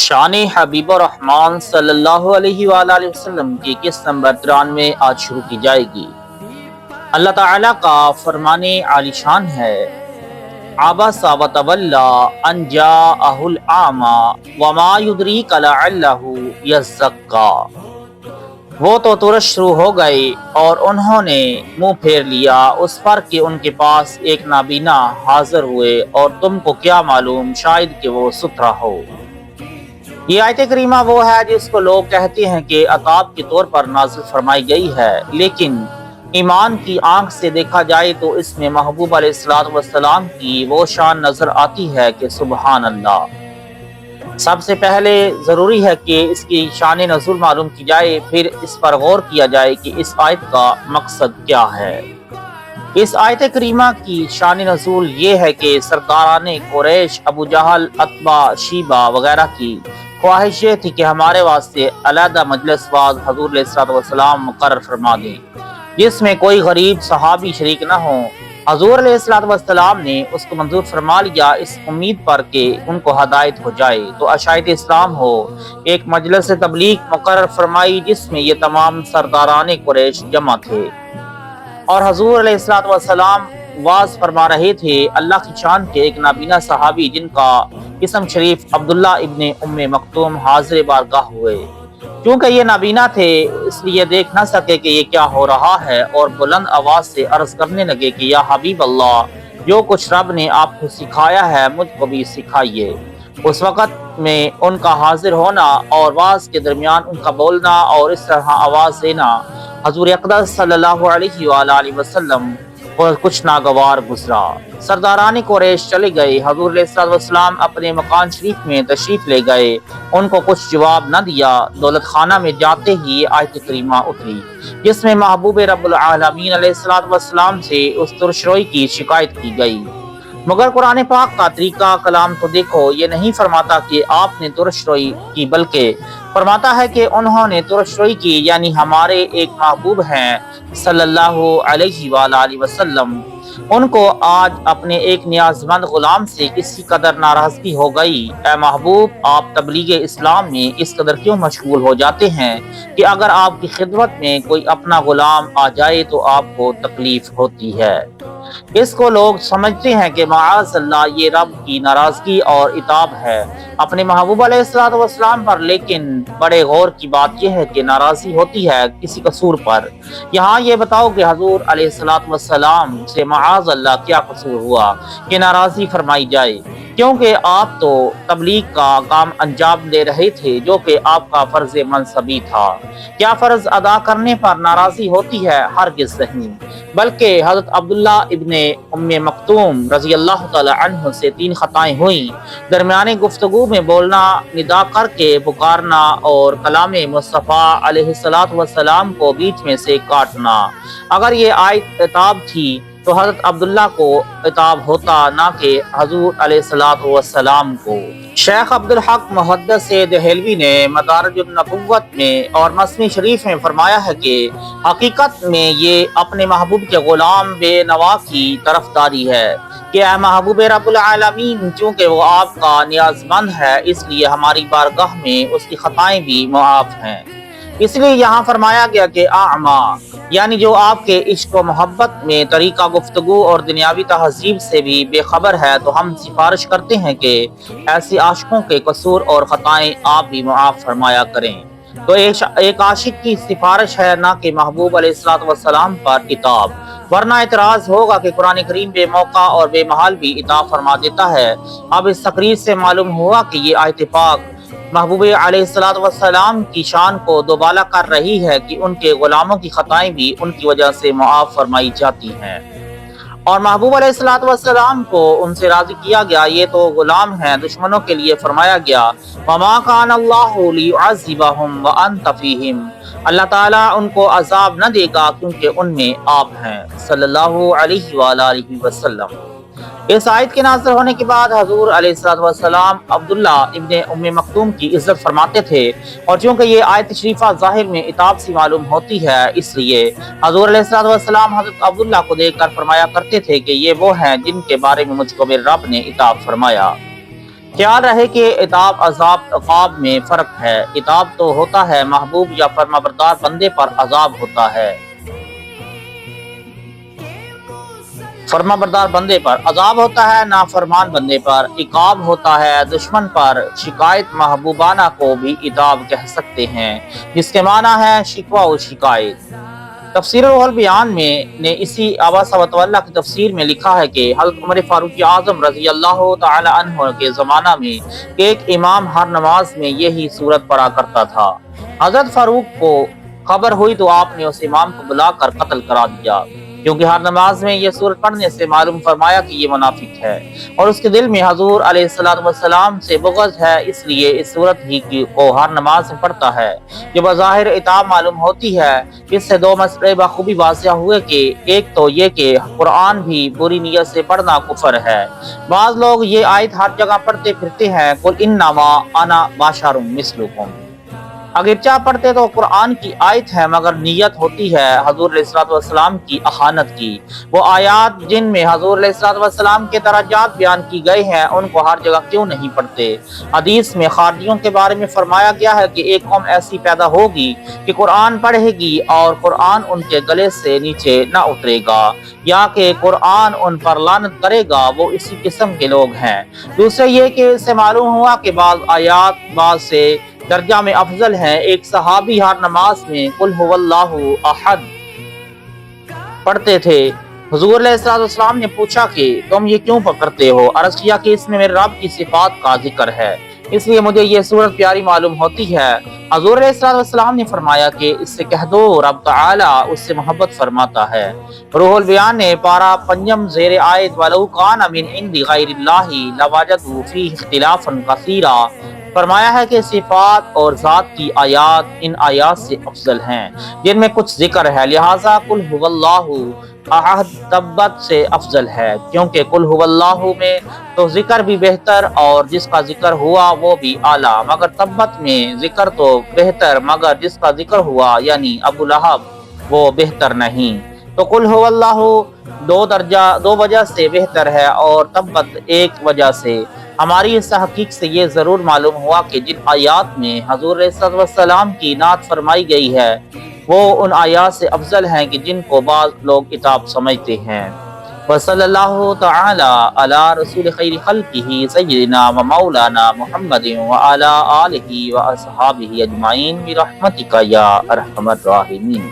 شان حبیب الرحمان صلی اللہ علیہ وآلہ وسلم کی قسط نمبر 93 آج شروع کی جائے گی۔ اللہ تعالیٰ کا فرمان عالی شان ہے، عبس وتولی ان جاءہ الاعمی وما یدریک لعلہ یزکی۔ وہ تو ترش شروع ہو گئے اور انہوں نے منہ پھیر لیا اس پر کہ ان کے پاس ایک نابینا حاضر ہوئے، اور تم کو کیا معلوم شاید کہ وہ ستھرا ہو۔ یہ آیت کریمہ وہ ہے جس کو لوگ کہتے ہیں کہ عتاب کے طور پر نازل فرمائی گئی ہے، لیکن ایمان کی آنکھ سے دیکھا جائے تو اس میں محبوب علیہ الصلوۃ والسلام کی وہ شان نظر آتی ہے کہ سبحان اللہ۔ سب سے پہلے ضروری ہے کہ اس کی شان نزول معلوم کی جائے، پھر اس پر غور کیا جائے کہ اس آیت کا مقصد کیا ہے۔ اس آیت کریمہ کی شان نزول یہ ہے کہ سرداران قریش، ابو جہل، عتبہ، شیبہ وغیرہ کی خواہش یہ تھی کہ ہمارے واسطے علیحدہ مجلس باز حضور علیہ الصلوۃ والسلام مقرر فرما دیں جس میں کوئی غریب صحابی شریک نہ ہوں۔ حضور علیہ الصلوۃ والسلام نے اس کو منظور فرما لیا اس امید پر کہ ان کو ہدایت ہو جائے تو عشائر اسلام ہو۔ ایک مجلس تبلیغ مقرر فرمائی جس میں یہ تمام سرداران قریش جمع تھے اور حضور علیہ الصلوۃ والسلام واز فرما رہے تھے اللہ کی شان کے ایک نابینا صحابی جن کا اسم شریف عبداللہ ابن ام مکتوم حاضر بارگاہ ہوئے۔ کیونکہ یہ نابینا تھے اس لیے دیکھ نہ سکے کہ یہ کیا ہو رہا ہے، اور بلند آواز سے عرض کرنے لگے کہ یا حبیب اللہ، جو کچھ رب نے آپ کو سکھایا ہے مجھ کو بھی سکھائیے۔ اس وقت میں ان کا حاضر ہونا اور واز کے درمیان ان کا بولنا اور اس طرح آواز دینا حضور اقدس صلی اللہ علیہ وآلہ وسلم اور کچھ ناگوار گزرا۔ سرداران قریش چلے گئے، حضور علیہ الصلوۃ والسلام اپنے مکان شریف میں تشریف لے گئے، ان کو کچھ جواب نہ دیا۔ دولت خانہ میں جاتے ہی آیت کریمہ اتری جس میں محبوب رب العالمین علیہ الصلوۃ والسلام سے اس ترشروئی کی شکایت کی گئی، مگر قرآن پاک کا طریقہ کلام تو دیکھو، یہ نہیں فرماتا کہ آپ نے ترشروئی کی بلکہ فرماتا ہے کہ انہوں نے ترشروئی کی، یعنی ہمارے ایک محبوب ہیں صلی اللہ علیہ وآلہ وسلم، ان کو آج اپنے ایک نیاز مند غلام سے کسی قدر ناراضگی ہو گئی۔ اے محبوب، آپ تبلیغ اسلام میں اس قدر کیوں مشغول ہو جاتے ہیں کہ اگر آپ کی خدمت میں کوئی اپنا غلام آ جائے تو آپ کو تکلیف ہوتی ہے۔ اس کو لوگ سمجھتے ہیں کہ معاذ اللہ یہ رب کی ناراضگی اور عتاب ہے اپنے محبوب علیہ الصلوۃ والسلام پر، لیکن بڑے غور کی بات یہ ہے کہ ناراضی ہوتی ہے کسی قصور پر۔ یہاں یہ بتاؤ کہ حضور علیہ الصلوۃ والسلام سے معاذ اللہ کیا قصور ہوا کہ ناراضی فرمائی جائے، کیونکہ آپ تو تبلیغ کا کام انجام دے رہے تھے جو کہ آپ کا فرض منصبی تھا۔ کیا فرض ادا کرنے پر ناراضی ہوتی ہے؟ ہرگز نہیں، بلکہ حضرت عبداللہ ابن ام مکتوم رضی اللہ تعالی عنہ سے 3 خطائیں ہوئیں: درمیانے گفتگو میں بولنا، ندا کر کے پکارنا اور کلام مصطفیٰ علیہ الصلوۃ والسلام کو بیچ میں سے کاٹنا۔ اگر یہ آیت عتاب تھی تو حضرت عبداللہ کو عتاب ہوتا، نہ کہ حضور علیہ الصلوۃ والسلام کو۔ شیخ عبدالحق محدث دہلوی نے مدارج النبوت میں اور مثنوی شریف میں فرمایا ہے کہ حقیقت میں یہ اپنے محبوب کے غلام بے نوا کی طرفداری ہے کہ اے محبوب رب العالمین، چونکہ وہ آپ کا نیاز مند ہے اس لیے ہماری بارگاہ میں اس کی خطائیں بھی معاف ہیں۔ اس لیے یہاں فرمایا گیا کہ اعمیٰ، یعنی جو آپ کے عشق و محبت میں طریقہ گفتگو اور دنیاوی تہذیب سے بھی بے خبر ہے، تو ہم سفارش کرتے ہیں کہ ایسے عاشقوں کے قصور اور خطائیں آپ بھی معاف فرمایا کریں۔ تو ایک عاشق کی سفارش ہے، نہ کہ محبوب علیہ الصلوۃ والسلام پر عتاب، ورنہ اعتراض ہوگا کہ قرآن کریم بے موقع اور بے محال بھی عتاب فرما دیتا ہے۔ اب اس تقریر سے معلوم ہوا کہ یہ آیت پاک محبوب علیہ الصلوۃ والسلام کی شان کو دوبالا کر رہی ہے کہ ان کے غلاموں کی خطائیں بھی ان کی وجہ سے معاف فرمائی جاتی ہیں، اور محبوب علیہ الصلوۃ والسلام کو ان سے راضی کیا گیا۔ یہ تو غلام ہیں، دشمنوں کے لیے فرمایا گیا وَمَا كَانَ اللَّهُ لِيُعَذِّبَهُمْ وَأَنْتَ فِيهِمْ، اللہ تعالیٰ ان کو عذاب نہ دے گا کیونکہ ان میں آپ ہیں صلی اللہ علیہ وآلہ وسلم۔ اس آیت کے نازل ہونے کے بعد حضور علیہ الصلوۃ والسلام عبداللہ ابن ام مکتوم کی عزت فرماتے تھے، اور چونکہ یہ آیت شریفہ ظاہر میں عتاب سے معلوم ہوتی ہے اس لیے حضور علیہ الصلوۃ والسلام حضرت عبداللہ کو دیکھ کر فرمایا کرتے تھے کہ یہ وہ ہیں جن کے بارے میں مجھ کو میرے رب نے عتاب فرمایا۔ خیال رہے کہ عتاب عذاب عقاب میں فرق ہے۔ عتاب تو ہوتا ہے محبوب یا فرمانبردار بندے پر، عذاب ہوتا ہے فرمانبردار بندے پر، عذاب ہوتا ہے نافرمان بندے پر، عقاب ہوتا ہے دشمن پر۔ شکایت محبوبانہ کو بھی عتاب کہہ سکتے ہیں، جس کے معنی ہے شکوہ و شکایت۔ تفسیر روح البیان میں نے اسی عبس وتولی کی تفسیر میں لکھا ہے کہ حضرت عمر فاروق اعظم رضی اللہ تعالی عنہ کے زمانہ میں ایک امام ہر نماز میں یہی سورت پڑھا کرتا تھا۔ حضرت فاروق کو خبر ہوئی تو آپ نے اس امام کو بلا کر قتل کرا دیا، کیونکہ ہر نماز میں یہ سورت پڑھنے سے معلوم فرمایا کہ یہ منافق ہے اور اس کے دل میں حضور علیہ السلام سے بغض ہے، اس لیے اس سورت ہی کو ہر نماز میں پڑھتا ہے جو بظاہر عتاب معلوم ہوتی ہے۔ اس سے دو مسئلے بخوبی واضح ہوئے کہ ایک تو یہ کہ قرآن بھی بری نیت سے پڑھنا کفر ہے۔ بعض لوگ یہ آیت ہر جگہ پڑھتے پھرتے ہیں، قل انما انا بشر مثلکم، اگرچہ پڑھتے تو قرآن کی آیت ہے مگر نیت ہوتی ہے حضور علیہ السلام کی اہانت کی۔ وہ آیات جن میں حضور علیہ السلام کے درجات بیان کی گئے ہیں ان کو ہر جگہ کیوں نہیں پڑھتے؟ حدیث میں خارجیوں کے بارے میں فرمایا گیا ہے کہ ایک قوم ایسی پیدا ہوگی کہ قرآن پڑھے گی اور قرآن ان کے گلے سے نیچے نہ اترے گا، یا کہ قرآن ان پر لعنت کرے گا، وہ اسی قسم کے لوگ ہیں۔ دوسرے یہ کہ اس سے معلوم ہوا کہ بعض آیات بعض سے درجہ میں افضل ہیں۔ ایک صحابی ہر نماز میں قل هو اللہ احد پڑھتے تھے۔ حضور علیہ السلام نے پوچھا کہ تم یہ کیوں کرتے ہو؟ عرض کیا کہ اس میں میرے رب کی صفات کا ذکر ہے، اس لیے مجھے یہ سورت پیاری معلوم ہوتی ہے۔ حضور علیہ السلام نے فرمایا کہ اس سے کہہ دو رب تعالی اس سے محبت فرماتا ہے۔ روح البیان نے پارہ 5 زیر آیت وَلَوْ كَانَ مِنْ عِنْدِ غَيْرِ اللَّهِ لَوَجَدُوا فِيهِ اخْتِلَافًا كَثِيرًا فرمایا ہے کہ صفات اور ذات کی آیات ان آیات سے افضل ہیں جن میں کچھ ذکر ہے، لہٰذا قل هو اللہ احد تبت سے افضل ہے، کیونکہ قل هو اللہ میں تو ذکر بھی بہتر اور جس کا ذکر ہوا وہ بھی اعلیٰ، مگر تبت میں ذکر تو بہتر مگر جس کا ذکر ہوا یعنی ابو لہب وہ بہتر نہیں۔ تو قل هو اللہ دو وجہ سے بہتر ہے اور تبت ایک وجہ سے۔ ہماری اس تحقیق سے یہ ضرور معلوم ہوا کہ جن آیات میں حضور علیہ السلام کی نعت فرمائی گئی ہے وہ ان آیات سے افضل ہیں کہ جن کو بعض لوگ عتاب سمجھتے ہیں۔ وصلی اللہ تعالی علی رسول خیر خلقہ سیدنا و مولانا محمد وعلی آلہ و اصحابہ اجمعین برحمتک یا ارحم الراحمین۔